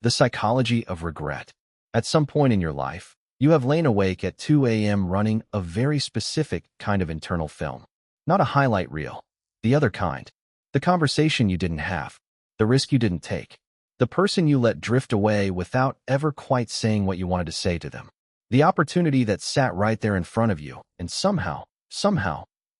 The psychology of regret. At some point in your life, you have lain awake at 2 a.m. running a very specific kind of internal film. Not a highlight reel. The other kind. The conversation you didn't have. The risk you didn't take. The person you let drift away without ever quite saying what you wanted to say to them. The opportunity that sat right there in front of you, and somehow,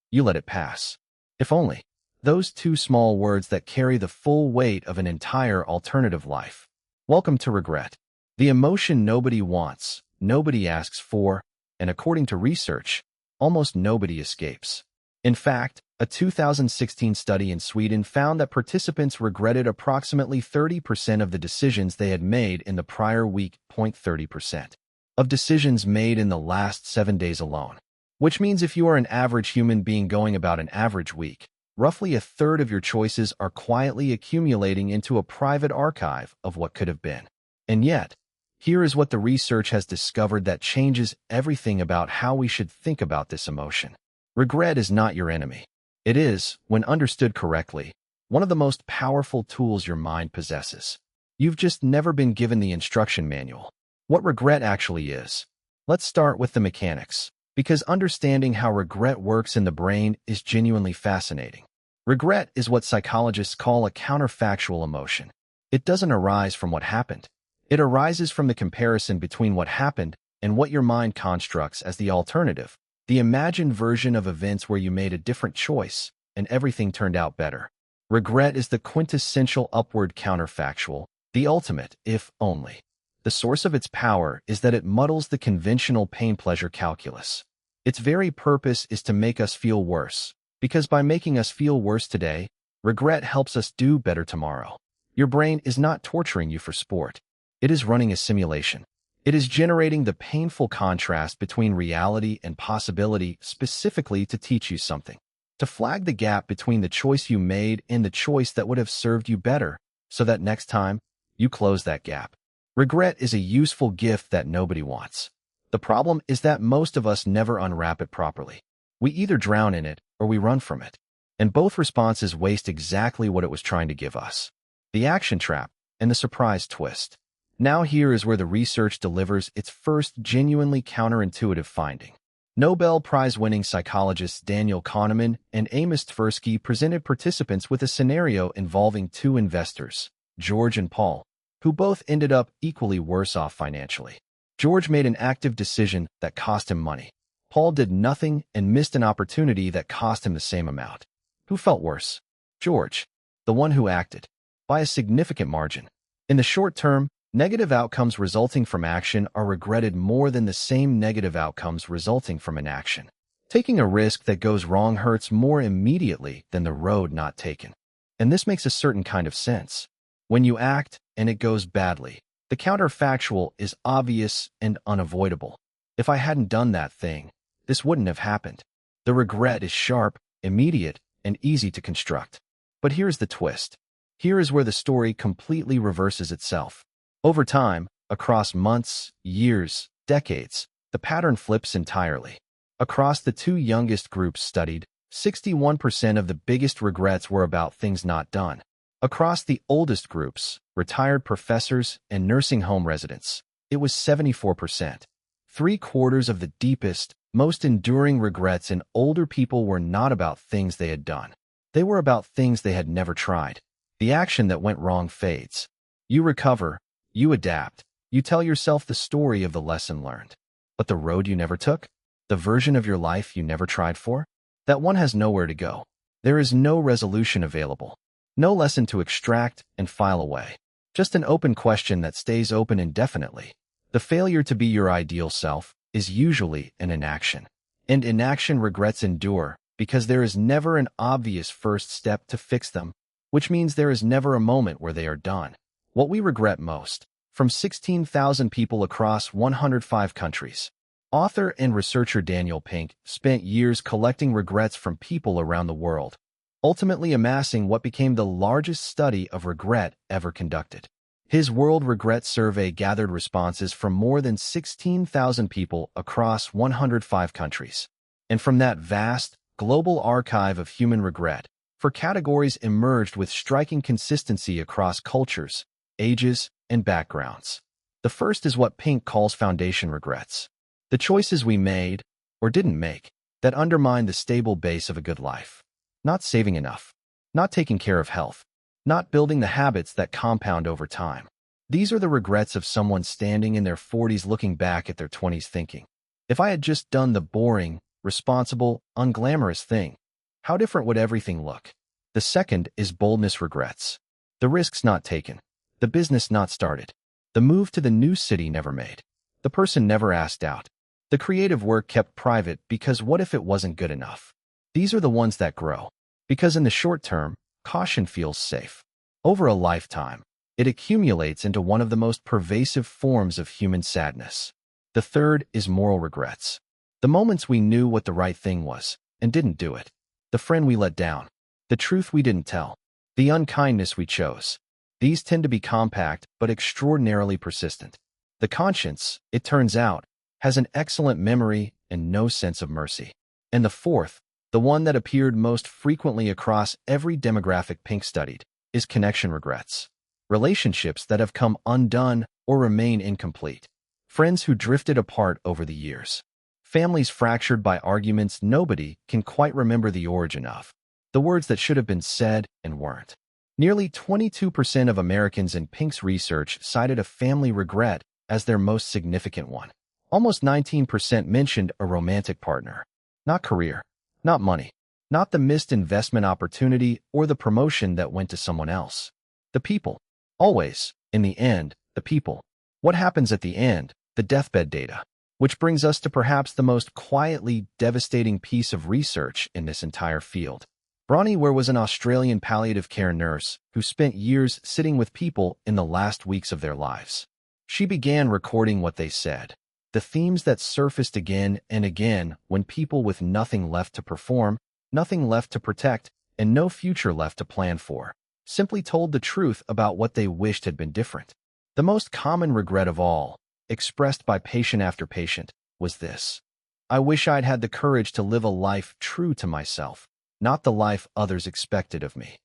you let it pass. If only. Those two small words that carry the full weight of an entire alternative life. Welcome to regret. The emotion nobody wants, nobody asks for, and according to research, almost nobody escapes. In fact, a 2016 study in Sweden found that participants regretted approximately 30% of the decisions they had made in the prior week. 30% of decisions made in the last 7 days alone. Which means if you are an average human being going about an average week, roughly a third of your choices are quietly accumulating into a private archive of what could have been. And yet, here is what the research has discovered that changes everything about how we should think about this emotion. Regret is not your enemy. It is, when understood correctly, one of the most powerful tools your mind possesses. You've just never been given the instruction manual. What regret actually is. Let's start with the mechanics, because understanding how regret works in the brain is genuinely fascinating. Regret is what psychologists call a counterfactual emotion. It doesn't arise from what happened. It arises from the comparison between what happened and what your mind constructs as the alternative, the imagined version of events where you made a different choice and everything turned out better. Regret is the quintessential upward counterfactual, the ultimate if only. The source of its power is that it muddles the conventional pain-pleasure calculus. Its very purpose is to make us feel worse, because by making us feel worse today, regret helps us do better tomorrow. Your brain is not torturing you for sport. It is running a simulation. It is generating the painful contrast between reality and possibility specifically to teach you something, to flag the gap between the choice you made and the choice that would have served you better, so that next time, you close that gap. Regret is a useful gift that nobody wants. The problem is that most of us never unwrap it properly. We either drown in it or we run from it. And both responses waste exactly what it was trying to give us. The action trap and the surprise twist. Now here is where the research delivers its first genuinely counterintuitive finding. Nobel Prize-winning psychologists Daniel Kahneman and Amos Tversky presented participants with a scenario involving two investors, George and Paul, who both ended up equally worse off financially. George made an active decision that cost him money. Paul did nothing and missed an opportunity that cost him the same amount. Who felt worse? George, the one who acted, by a significant margin. In the short term, negative outcomes resulting from action are regretted more than the same negative outcomes resulting from inaction. Taking a risk that goes wrong hurts more immediately than the road not taken. And this makes a certain kind of sense. When you act and it goes badly, the counterfactual is obvious and unavoidable. If I hadn't done that thing, this wouldn't have happened. The regret is sharp, immediate, and easy to construct. But here's the twist. Here is where the story completely reverses itself. Over time, across months, years, decades, the pattern flips entirely. Across the two youngest groups studied, 61% of the biggest regrets were about things not done. Across the oldest groups, retired professors and nursing home residents, it was 74%. 3/4 of the deepest, most enduring regrets in older people were not about things they had done. They were about things they had never tried. The action that went wrong fades. You recover, you adapt, you tell yourself the story of the lesson learned. But the road you never took, the version of your life you never tried for, that one has nowhere to go. There is no resolution available. No lesson to extract and file away. Just an open question that stays open indefinitely. The failure to be your ideal self is usually an inaction. And inaction regrets endure because there is never an obvious first step to fix them, which means there is never a moment where they are done. What we regret most, from 16,000 people across 105 countries. Author and researcher Daniel Pink spent years collecting regrets from people around the world, ultimately amassing what became the largest study of regret ever conducted. His World Regret Survey gathered responses from more than 16,000 people across 105 countries. And from that vast, global archive of human regret, four categories emerged with striking consistency across cultures, ages, and backgrounds. The first is what Pink calls foundation regrets. The choices we made, or didn't make, that undermine the stable base of a good life. Not saving enough. Not taking care of health. Not building the habits that compound over time. These are the regrets of someone standing in their 40s looking back at their 20s thinking, if I had just done the boring, responsible, unglamorous thing, how different would everything look? The second is boldness regrets. The risks not taken. The business not started. The move to the new city never made. The person never asked out. The creative work kept private because what if it wasn't good enough? These are the ones that grow. Because in the short term, caution feels safe. Over a lifetime, it accumulates into one of the most pervasive forms of human sadness. The third is moral regrets. The moments we knew what the right thing was and didn't do it. The friend we let down. The truth we didn't tell. The unkindness we chose. These tend to be compact but extraordinarily persistent. The conscience, it turns out, has an excellent memory and no sense of mercy. And the fourth, the one that appeared most frequently across every demographic Pink studied, is connection regrets. Relationships that have come undone or remain incomplete. Friends who drifted apart over the years. Families fractured by arguments nobody can quite remember the origin of. The words that should have been said and weren't. Nearly 22% of Americans in Pink's research cited a family regret as their most significant one. Almost 19% mentioned a romantic partner. Not career. Not money. Not the missed investment opportunity or the promotion that went to someone else. The people. Always, in the end, the people. What happens at the end? The deathbed data. Which brings us to perhaps the most quietly devastating piece of research in this entire field. Bronnie Ware was an Australian palliative care nurse who spent years sitting with people in the last weeks of their lives. She began recording what they said. The themes that surfaced again and again when people with nothing left to perform, nothing left to protect, and no future left to plan for, simply told the truth about what they wished had been different. The most common regret of all, expressed by patient after patient, was this. I wish I'd had the courage to live a life true to myself, not the life others expected of me.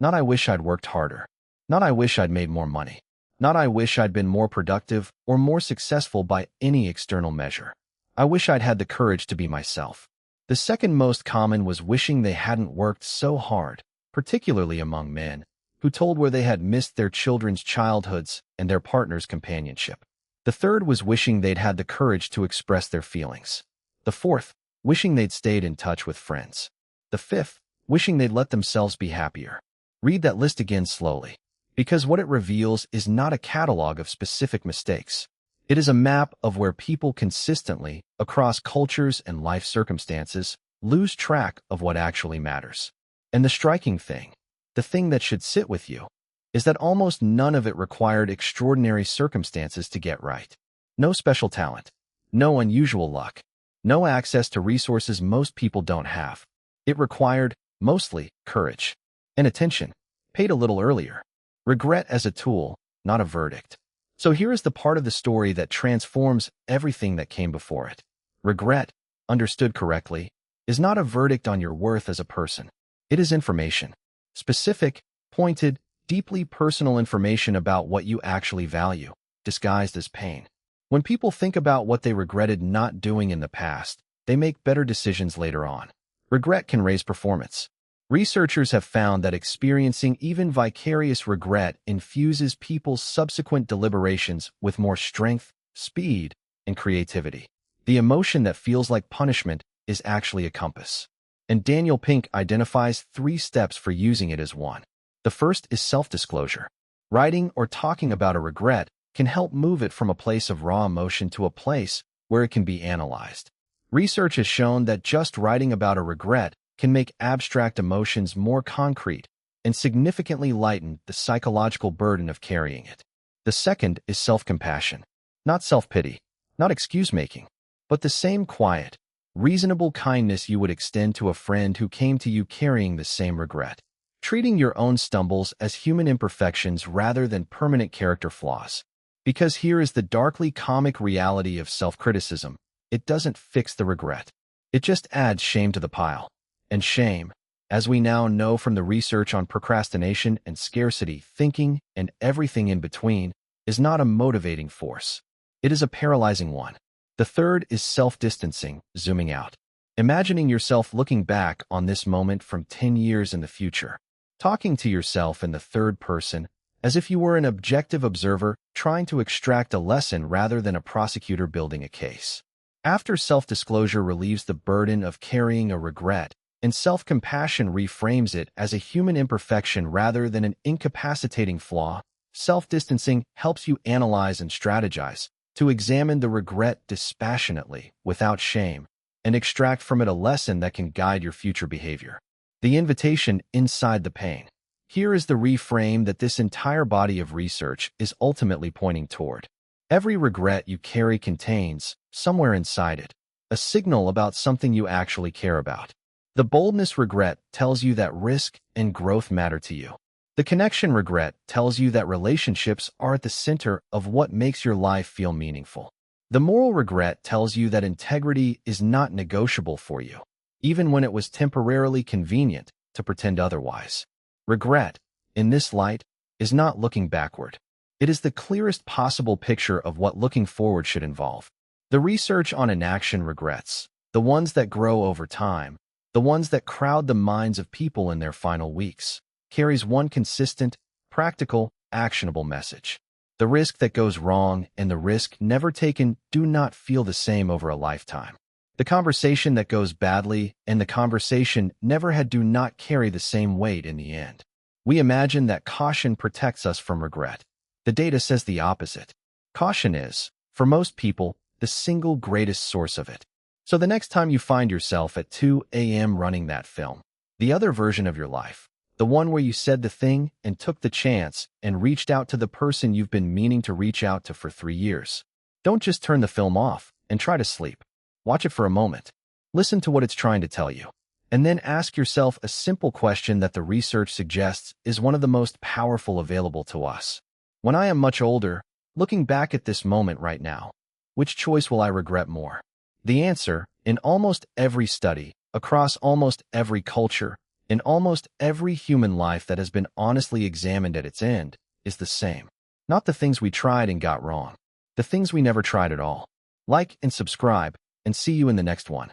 Not I wish I'd worked harder. Not I wish I'd made more money. Not I wish I'd been more productive or more successful by any external measure. I wish I'd had the courage to be myself. The second most common was wishing they hadn't worked so hard, particularly among men, who told where they had missed their children's childhoods and their partner's companionship. The third was wishing they'd had the courage to express their feelings. The fourth, wishing they'd stayed in touch with friends. The fifth, wishing they'd let themselves be happier. Read that list again slowly. Because what it reveals is not a catalog of specific mistakes. It is a map of where people consistently, across cultures and life circumstances, lose track of what actually matters. And the striking thing, the thing that should sit with you, is that almost none of it required extraordinary circumstances to get right. No special talent. No unusual luck. No access to resources most people don't have. It required, mostly, courage. And attention. Paid a little earlier. Regret as a tool, not a verdict. So here is the part of the story that transforms everything that came before it. Regret, understood correctly, is not a verdict on your worth as a person. It is information. Specific, pointed, deeply personal information about what you actually value, disguised as pain. When people think about what they regretted not doing in the past, they make better decisions later on. Regret can raise performance. Researchers have found that experiencing even vicarious regret infuses people's subsequent deliberations with more strength, speed, and creativity. The emotion that feels like punishment is actually a compass. And Daniel Pink identifies 3 steps for using it as one. The first is self-disclosure. Writing or talking about a regret can help move it from a place of raw emotion to a place where it can be analyzed. Research has shown that just writing about a regret can make abstract emotions more concrete and significantly lighten the psychological burden of carrying it. The second is self-compassion. Not self-pity, not excuse-making, but the same quiet, reasonable kindness you would extend to a friend who came to you carrying the same regret. Treating your own stumbles as human imperfections rather than permanent character flaws. Because here is the darkly comic reality of self-criticism. It doesn't fix the regret. It just adds shame to the pile. And shame, as we now know from the research on procrastination and scarcity thinking and everything in between, is not a motivating force. It is a paralyzing one. The third is self-distancing, zooming out. Imagining yourself looking back on this moment from 10 years in the future. Talking to yourself in the third person as if you were an objective observer trying to extract a lesson rather than a prosecutor building a case. After self-disclosure relieves the burden of carrying a regret, and self-compassion reframes it as a human imperfection rather than an incapacitating flaw, self-distancing helps you analyze and strategize, to examine the regret dispassionately, without shame, and extract from it a lesson that can guide your future behavior. The invitation inside the pain. Here is the reframe that this entire body of research is ultimately pointing toward. Every regret you carry contains, somewhere inside it, a signal about something you actually care about. The boldness regret tells you that risk and growth matter to you. The connection regret tells you that relationships are at the center of what makes your life feel meaningful. The moral regret tells you that integrity is not negotiable for you, even when it was temporarily convenient to pretend otherwise. Regret, in this light, is not looking backward. It is the clearest possible picture of what looking forward should involve. The research on inaction regrets, the ones that grow over time, the ones that crowd the minds of people in their final weeks, carries one consistent, practical, actionable message. The risk that goes wrong and the risk never taken do not feel the same over a lifetime. The conversation that goes badly and the conversation never had do not carry the same weight in the end. We imagine that caution protects us from regret. The data says the opposite. Caution is, for most people, the single greatest source of it. So the next time you find yourself at 2 a.m. running that film, the other version of your life, the one where you said the thing and took the chance and reached out to the person you've been meaning to reach out to for 3 years, don't just turn the film off and try to sleep. Watch it for a moment. Listen to what it's trying to tell you. And then ask yourself a simple question that the research suggests is one of the most powerful available to us. When I am much older, looking back at this moment right now, which choice will I regret more? The answer, in almost every study, across almost every culture, in almost every human life that has been honestly examined at its end, is the same. Not the things we tried and got wrong. The things we never tried at all. Like and subscribe, and see you in the next one.